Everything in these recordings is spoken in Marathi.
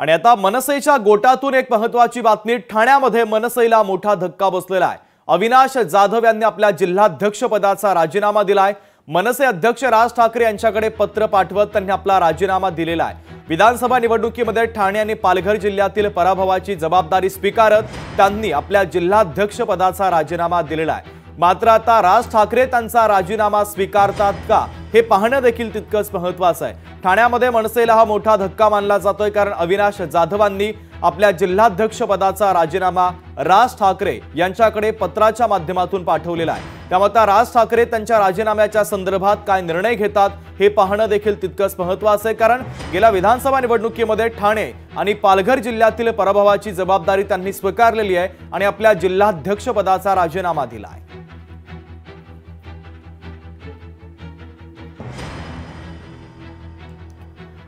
आणि आता मनसेच्या गोटातून एक महत्त्वाची बातमी। ठाण्यामध्ये मनसेला मोठा धक्का बसलेला आहे। अविनाश जाधव यांनी आपल्या जिल्हाध्यक्ष पदाचा राजीनामा दिलाय। मनसे अध्यक्ष राज ठाकरे यांच्याकडे पत्र पाठवत त्यांनी आपला राजीनामा दिलेला आहे। विधानसभा निवडणुकीमध्ये ठाणे आणि पालघर जिल्ह्यातील पराभवाची जबाबदारी स्वीकारत त्यांनी आपल्या जिल्हाध्यक्ष पदाचा राजीनामा दिलेला आहे। मात्र आता राज ठाकरे त्यांचा राजीनामा स्वीकारतात का हे पाहणे देखील तितकंच महत्त्वाचं आहे। ठाण्यामध्ये मनसेला हा मोठा धक्का मानला जातोय, कारण अविनाश जाधवांनी आपल्या जिल्हाध्यक्ष पदाचा राजीनामा राज ठाकरे यांच्याकडे पत्राच्या माध्यमातून पाठवलेला आहे। त्यामुळे राज ठाकरे त्यांच्या राजीनाम्याच्या संदर्भात काय निर्णय घेतात हे पाहणे देखील तितकंच महत्त्वाचं आहे, कारण गेल्या विधानसभा निवडणुकीमध्ये ठाणे आणि पालघर जिल्ह्यातील पराभवाची जबाबदारी त्यांनी स्वीकारलेली आहे आणि आपल्या जिल्हाध्यक्ष पदाचा राजीनामा दिला आहे।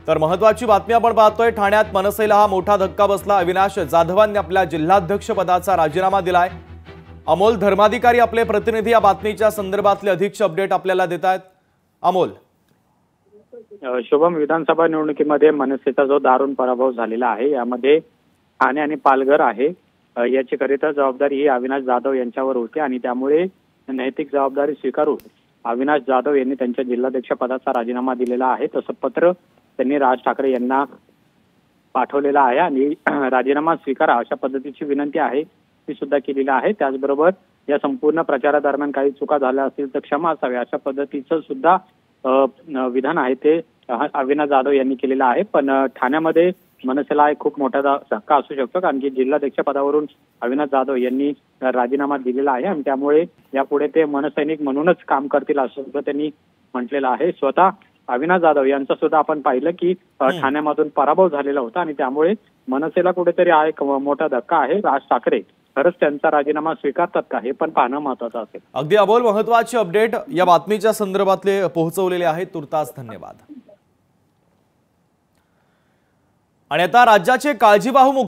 तर महत्त्वाची बातमी आपण पाहतोय। ठाण्यात मनसेला हा मोठा धक्का बसला। अविनाश जाधवांनी आपल्या जिल्हाध्यक्ष पदाचा राजीनामा दिलाय। अमोल धर्माधिकारी आपले प्रतिनिधी या बातमीच्या संदर्भातले अधिकचे अपडेट आपल्याला देत आहेत। अमोल। शुभम, विधानसभा निवडणुकीमध्ये मनसेचा जो दारुण पराभव झालेला आहे, यामध्ये ठाणे आणि पालघर आहे, याची खरीतर जबाबदारी ही अविनाश जाधव यांच्यावर होती आणि त्यामुळे नैतिक जबाबदारी स्वीकारून अविनाश जाधव यांनी त्यांच्या जिल्हाध्यक्ष पदाचा राजीनामा दिलेला आहे। तसं पत्र त्यांनी राज ठाकरे यांना पाठवलेला आहे आणि राजीनामा स्वीकारा अशा पद्धतीची विनंती आहे ती सुद्धा केलेली आहे। त्याचबरोबर या संपूर्ण प्रचारादरम्यान काही चुका झाल्या असतील तर क्षमा असावी अशा पद्धतीचं सुद्धा विधान आहे ते अविनाश जाधव यांनी केलेलं आहे। पण ठाण्यामध्ये मनसेला एक खूप मोठा धक्का असू शकतो, कारण की जिल्हाध्यक्ष पदावरून अविनाश जाधव यांनी राजीनामा दिलेला आहे आणि त्यामुळे यापुढे ते मनसैनिक म्हणूनच काम करतील असं सुद्धा त्यांनी म्हटलेलं आहे। स्वतः अविनाश जाधव यांचं सुद्धा आपण पाहिलं की ठाण्यामधून पराभव झालेला होता आणि त्यामुळे मनसेला कुठेतरी हा एक मोठा धक्का आहे। राज ठाकरे खरंच त्यांचा राजीनामा स्वीकारतात का हे पण पाहणं महत्त्वाचं असेल। अगदी अबोल महत्त्वाचे अपडेट या बातमीच्या संदर्भातले पोहोचवलेले आहेत। तुर्तास धन्यवाद। आणि आता राज्याचे काळजीवाहू